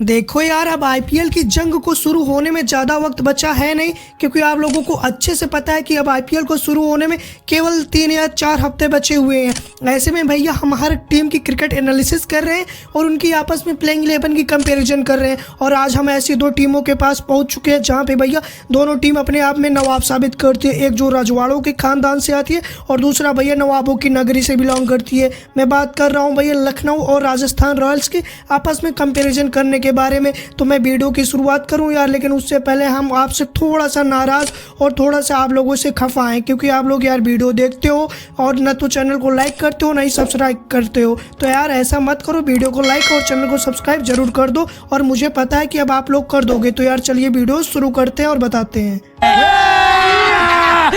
देखो यार, अब आईपीएल की जंग को शुरू होने में ज़्यादा वक्त बचा है नहीं, क्योंकि आप लोगों को अच्छे से पता है कि अब आईपीएल को शुरू होने में केवल 3 या 4 हफ्ते बचे हुए हैं। ऐसे में भैया हम हर टीम की क्रिकेट एनालिसिस कर रहे हैं और उनकी आपस में प्लेइंग 11 की कंपैरिजन कर रहे हैं। और आज हम ऐसी दो टीमों के पास पहुंच चुके हैं जहां पे भैया दोनों टीम अपने आप में नवाब साबित करती है। एक जो रजवाड़ों के खानदान से आती है और दूसरा भैया नवाबों की नगरी से बिलोंग करती है। मैं बात कर रहा हूँ भैया लखनऊ और राजस्थान रॉयल्स के आपस में कंपेरिजन करने के बारे में। तो मैं वीडियो की शुरुआत करूं यार, लेकिन उससे पहले हम आपसे थोड़ा सा नाराज़ और थोड़ा सा आप लोगों से खफा हैं, क्योंकि आप लोग यार वीडियो देखते हो और न तो चैनल को लाइक करते हो न ही सब्सक्राइब करते हो। तो यार ऐसा मत करो, वीडियो को लाइक और चैनल को सब्सक्राइब जरूर कर दो और मुझे पता है कि अब आप लोग कर दोगे। तो यार चलिए वीडियो शुरू करते हैं और बताते हैं।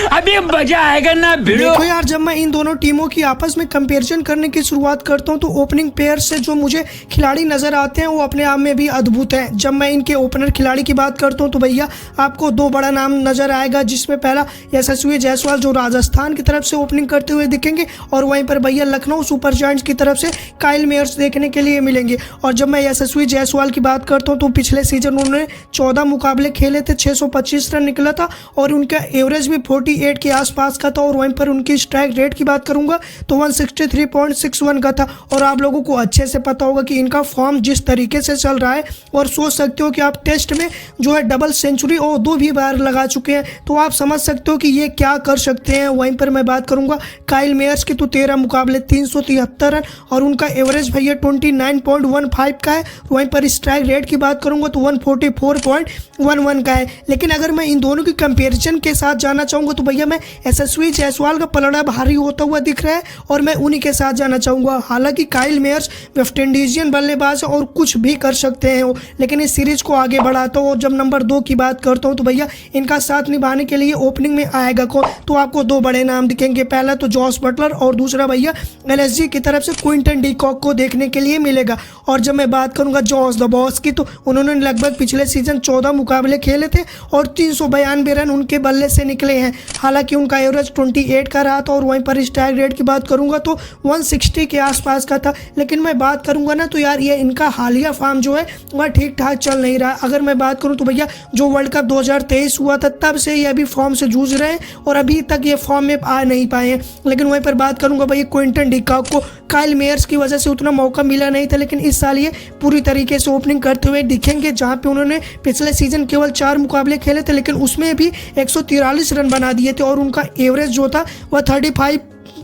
अभी मजा आएगा ना वीडियो। देखो यार, जब मैं इन दोनों टीमों की आपस में कंपैरिजन करने की शुरुआत करता हूं तो ओपनिंग पेयर से जो मुझे खिलाड़ी नजर आते हैं वो अपने आप में भी अद्भुत हैं। जब मैं इनके ओपनर खिलाड़ी की बात करता हूं तो भैया आपको दो बड़ा नाम नजर आएगा, जिसमें पहला यशस्वी जायसवाल जो राजस्थान की तरफ से ओपनिंग करते हुए दिखेंगे और वहीं पर भैया लखनऊ सुपर जायंट्स की तरफ से काइल मेयर्स देखने के लिए मिलेंगे। और जब मैं यशस्वी जायसवाल की बात करता हूँ तो पिछले सीजन उन्होंने 14 मुकाबले खेले थे, 625 रन निकला था और उनका एवरेज भी 48 के आसपास का था। और वहीं पर उनकी स्ट्राइक रेट की बात करूंगा तो 163.61 का था। और आप लोगों को अच्छे से पता होगा कि इनका फॉर्म जिस तरीके से चल रहा है, और सोच सकते हो कि आप टेस्ट में जो है डबल सेंचुरी और 2 भी बार लगा चुके हैं, तो आप समझ सकते हो कि ये क्या कर सकते हैं। वहीं पर मैं बात करूंगा काइल मेयर्स की, तो 13 मुकाबले 373 रन और उनका एवरेज भैया 29.15 का है। वहीं पर स्ट्राइक रेट की बात करूंगा तो 144.11 का है। लेकिन अगर मैं इन दोनों की कंपेरिजन के साथ जाना चाहूँगा तो भैया मैं यशस्वी जायसवाल का पलड़ा भारी होता हुआ दिख रहा है और मैं उन्हीं के साथ जाना चाहूँगा। हालांकि काइल मेयर्स वेस्ट इंडीजियन बल्लेबाज और कुछ भी कर सकते हैं, लेकिन इस सीरीज को आगे बढ़ाता हूँ। और जब नंबर 2 की बात करता हूँ तो भैया इनका साथ निभाने के लिए ओपनिंग में आएगा कौन, तो आपको 2 बड़े नाम दिखेंगे। पहला तो जॉस बटलर और दूसरा भैया एलएसजी की तरफ से क्विंटन डी कॉक को देखने के लिए मिलेगा। और जब मैं बात करूँगा जॉस द बॉस की, तो उन्होंने लगभग पिछले सीजन 14 मुकाबले खेले थे और 392 रन उनके बल्ले से निकले हैं। हालांकि उनका एवरेज 28 का रहा था और वहीं पर स्ट्राइक रेट की बात करूंगा तो 160 के आसपास का था। लेकिन मैं बात करूंगा ना तो यार ये इनका हालिया फॉर्म जो है वह ठीक ठाक चल नहीं रहा। अगर मैं बात करूं तो भैया जो वर्ल्ड कप 2023 हुआ था तब से ये अभी फॉर्म से जूझ रहे हैं और अभी तक ये फॉर्म में आ नहीं पाए हैं। लेकिन वहीं पर बात करूंगा भैया क्विंटन डी कॉक को काइल मेयर्स की वजह से उतना मौका मिला नहीं था, लेकिन इस साल ये पूरी तरीके से ओपनिंग करते हुए दिखेंगे। जहाँ पे उन्होंने पिछले सीजन केवल 4 मुकाबले खेले थे, लेकिन उसमें भी 143 रन बना दिए थे और उनका एवरेज जो था वह 35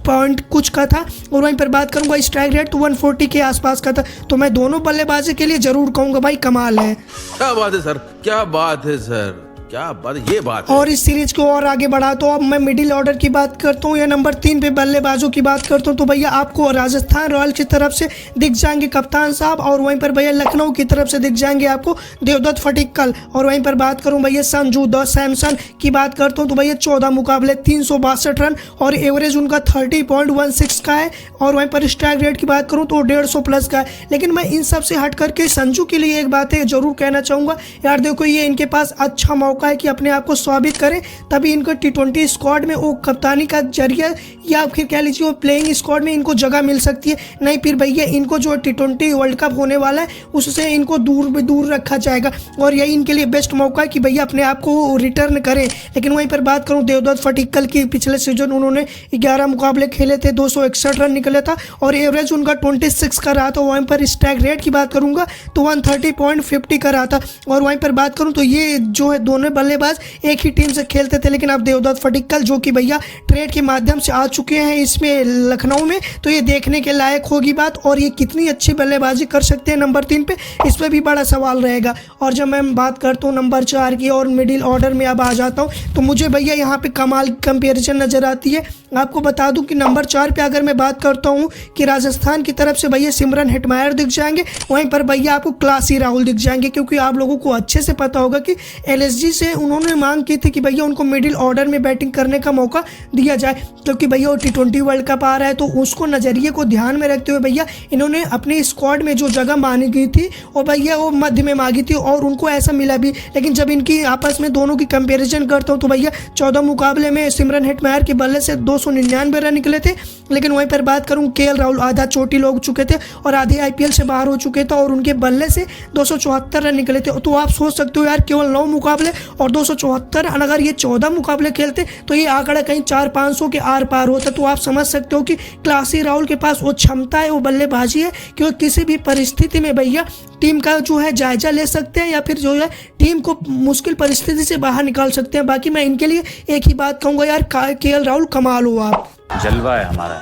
पॉइंट कुछ का था। और वहीं पर बात करूंगा स्ट्राइक रेट तो 140 के आसपास का था। तो मैं दोनों बल्लेबाजी के लिए जरूर कहूंगा भाई कमाल है। क्या बात है सर, क्या बात है सर, क्या बात है, ये बात है। और इस सीरीज को और आगे बढ़ा तो अब मैं मिडिल ऑर्डर की बात करता हूँ या नंबर 3 पे बल्लेबाजों की बात करता हूँ तो भैया आपको राजस्थान रॉयल्स की तरफ से दिख जाएंगे कप्तान साहब, और वहीं पर भैया लखनऊ की तरफ से दिख जाएंगे आपको देवदत्त फटिक्कल। और वहीं पर बात करूँ भैया संजू द सैमसन की बात करता हूँ तो भैया 14 मुकाबले 362 रन और एवरेज उनका 30.16 का है। और वहीं पर स्ट्राइक रेट की बात करूँ तो 150 प्लस का है। लेकिन मैं इन सब से हट करके संजू के लिए एक बात है जरूर कहना चाहूँगा यार, देखो ये इनके पास अच्छा मौका है कि अपने आप को साबित करें, तभी इनको T20 स्क्वाड में वो कप्तानी का जरिया या फिर कह लीजिए वो प्लेइंग स्क्वाड में इनको जगह मिल सकती है। नहीं फिर भैया इनको जो T20 वर्ल्ड कप होने वाला है उससे इनको दूर रखा जाएगा और यही इनके लिए बेस्ट मौका है कि भैया अपने आप को रिटर्न करें। लेकिन वहीं पर बात करूं देवदत्त फटिक्कल की, पिछले सीजन उन्होंने 11 मुकाबले खेले थे, 261 रन निकले था और एवरेज उनका 26 का रहा था। वहीं पर स्ट्राइक रेट की बात करूंगा तो 130.50 का रहा था। और वहीं पर बात करूं तो ये जो है दोनों बल्लेबाज एक ही टीम से खेलते थे, लेकिन अब देवदत्त फटिक्कल जो कि भैया ट्रेड के माध्यम से आ चुके हैं इसमें लखनऊ में, तो ये देखने के लायक होगी बात। और ये कितनी अच्छी बल्लेबाजी कर सकते हैं नंबर 3 पे, इस पर भी बड़ा सवाल रहेगा। और जब मैं बात करता हूँ नंबर 4 की और मिडिल ऑर्डर में अब आ जाता हूँ तो मुझे भैया यहाँ पे कमाल कंपेरिजन नजर आती है। आपको बता दूं कि नंबर 4 पे अगर मैं बात करता हूँ कि राजस्थान की तरफ से भैया सिमरन हेटमायर दिख जाएंगे, वहीं पर भैया आपको क्लासी राहुल दिख जाएंगे, क्योंकि आप लोगों को अच्छे से पता होगा कि एलएसजी से उन्होंने मांग की थी कि भैया उनको मिडिल ऑर्डर में बैटिंग करने का मौका दिया जाए, क्योंकि भैया वो T20 वर्ल्ड कप आ रहा है, तो उसको नज़रिए को ध्यान में रखते हुए भैया इन्होंने अपने स्क्वाड में जो जगह मांगी गई थी और भैया वो मध्य में मांगी थी और उनको ऐसा मिला भी। लेकिन जब इनकी आपस में दोनों की कंपैरिजन करता हूँ तो भैया 14 मुकाबले में सिमरन हेटमायर के बल्ले से 299 रन निकले थे। लेकिन वहीं पर बात करूँ KL राहुल आधा चोटी लोग चुके थे और आधे IPL से बाहर हो चुके थे और उनके बल्ले से 274 रन निकले थे। तो आप सोच सकते हो यार, केवल 9 मुकाबले और 274 रन, अगर ये 14 मुकाबले खेलते तो ये आंकड़ा कहीं 400-500 के आर पार होता। तो आप समझ सकते हो कि क्लासी राहुल के पास वो क्षमता है, वो बल्लेबाजी है कि वो किसी भी परिस्थिति में भैया टीम का जो है जायजा ले सकते हैं या फिर जो है टीम को मुश्किल परिस्थिति से बाहर निकाल सकते हैं। बाकी मैं इनके लिए एक ही बात कहूँगा यार, KL राहुल कमाल हो आप। जलवा है हमारा।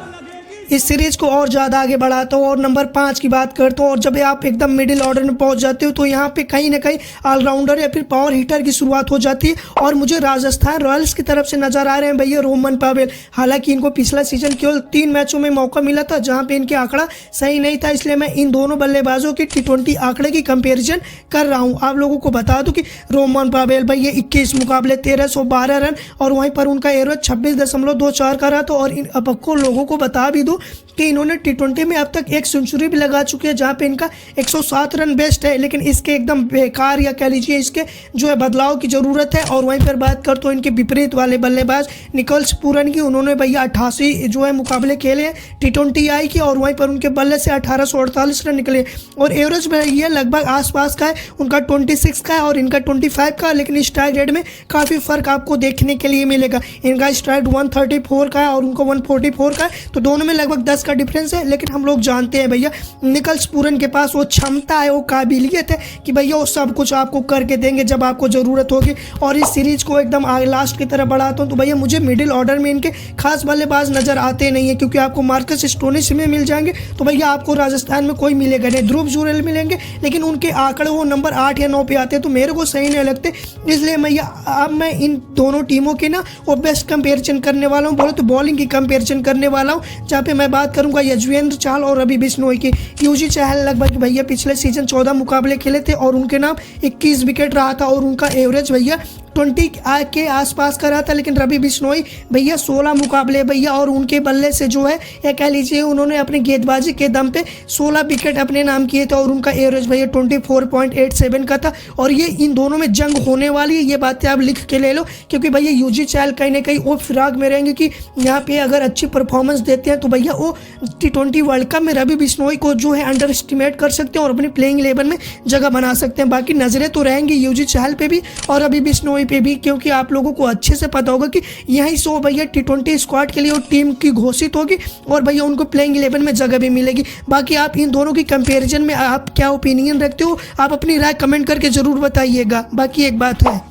इस सीरीज को और ज़्यादा आगे बढ़ाता हूँ और नंबर 5 की बात करता हूँ। और जब आप एकदम मिडिल ऑर्डर में पहुँच जाते हो तो यहाँ पे कहीं ना कहीं ऑलराउंडर या फिर पावर हिटर की शुरुआत हो जाती है और मुझे राजस्थान रॉयल्स की तरफ से नजर आ रहे हैं भैया रोमन पावेल। हालांकि इनको पिछला सीजन केवल 3 मैचों में मौका मिला था जहाँ पे इनके आंकड़ा सही नहीं था, इसलिए मैं इन दोनों बल्लेबाजों की T20 आंकड़े की कंपेरिजन कर रहा हूँ। आप लोगों को बता दूँ कि रोमन पावेल भैया 21 मुकाबले 1312 रन और वहीं पर उनका एवरेज 26.24 का रहा था। और इन आपको लोगों को बता भी दूँ कि इन्होंने T20 में अब तक एक सेंचुरी भी लगा चुके हैं जहाँ पे इनका 107 रन बेस्ट है। लेकिन इसके एकदम बेकार या कह लीजिए इसके जो है बदलाव की ज़रूरत है। और वहीं पर बात करते हो इनके विपरीत वाले बल्लेबाज निकोलस पूरन की, उन्होंने भैया 88 जो है मुकाबले खेले हैं T20 आई की और वहीं पर उनके बल्ले से 1848 रन निकले और एवरेज भैया लगभग आसपास का है, उनका 26 का है और इनका 25 का। लेकिन स्ट्राइक रेट में काफ़ी फ़र्क आपको देखने के लिए मिलेगा। इनका स्ट्राइक 134 का है और उनको 144 का है, तो दोनों में लगभग 10 का डिफरेंस है। लेकिन हम लोग जानते हैं भैया निकोलस पूरन के पास वो क्षमता है, वो काबिलियत है कि भैया वो सब कुछ आपको करके देंगे जब आपको ज़रूरत होगी। और इस सीरीज को एकदम आगे लास्ट की तरह बढ़ाता हूँ तो भैया मुझे मिडिल ऑर्डर में इनके खास बल्लेबाज नज़र आते नहीं है, क्योंकि आपको मार्कस स्टोनिस में मिल जाएंगे तो भैया आपको राजस्थान में कोई मिलेगा नहीं। ध्रुव जुरेल मिलेंगे लेकिन उनके आंकड़े वो नंबर 8 या 9 पे आते हैं तो मेरे को सही नहीं लगते। इसलिए भैया अब मैं इन दोनों टीमों के ना वो बेस्ट कंपेरिजन करने वाला हूँ, बोले तो बॉलिंग की कंपेरिजन करने वाला हूँ, जहाँ पे मैं बात करूँगा युजवेंद्र चहल और रवि बिश्नोई की। युजी चहल लगभग भैया पिछले सीजन 14 मुकाबले खेले थे और उनके नाम 21 विकेट रहा था और उनका एवरेज भैया 20 के आसपास का रहा था। लेकिन रवि बिश्नोई भैया 16 मुकाबले भैया और उनके बल्ले से जो है या कह लीजिए उन्होंने अपने गेंदबाजी के दम पे 16 विकेट अपने नाम किए थे और उनका एवरेज भैया 24.87 का था। और ये इन दोनों में जंग होने वाली है, ये बातें आप लिख के ले लो, क्योंकि भैया युजी चहल कहीं ना कहीं वो फिराक में रहेंगे कि यहाँ पे अगर अच्छी परफॉर्मेंस देते हैं तो भैया वो T20 वर्ल्ड कप में रवि बिश्नोई को जो है अंडर एस्टिमेट कर सकते हैं और अपनी प्लेइंग 11 में जगह बना सकते हैं। बाकी नज़रें तो रहेंगी युजी चहल पे भी और रवि बिश्नोई पे भी, क्योंकि आप लोगों को अच्छे से पता होगा कि यही सो भैया T20 स्क्वाड के लिए वो टीम की घोषित होगी और भैया उनको प्लेइंग 11 में जगह भी मिलेगी। बाकी आप इन दोनों की कंपैरिजन में आप क्या ओपिनियन रखते हो, आप अपनी राय कमेंट करके ज़रूर बताइएगा। बाकी एक बात है,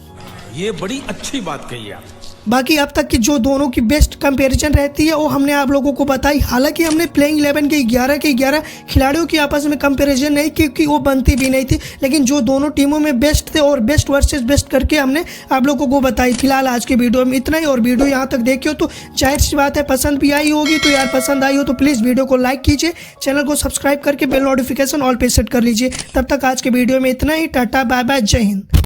ये बड़ी अच्छी बात कही आप। बाकी अब तक की जो दोनों की बेस्ट कंपैरिजन रहती है वो हमने आप लोगों को बताई। हालांकि हमने प्लेइंग 11 के 11 खिलाड़ियों की आपस में कंपैरिजन नहीं, क्योंकि वो बनती भी नहीं थी, लेकिन जो दोनों टीमों में बेस्ट थे और बेस्ट वर्सेस बेस्ट करके हमने आप लोगों को बताई। फिलहाल आज की वीडियो में इतना ही, और वीडियो यहाँ तक देखियो तो जाहिर सी बात है पसंद भी आई होगी। तो यार पसंद आई हो तो प्लीज़ वीडियो को लाइक कीजिए, चैनल को सब्सक्राइब करके बेल नोटिफिकेशन ऑल पे सेट कर लीजिए। तब तक आज के वीडियो में इतना ही, टाटा बाय बाय, जय हिंद।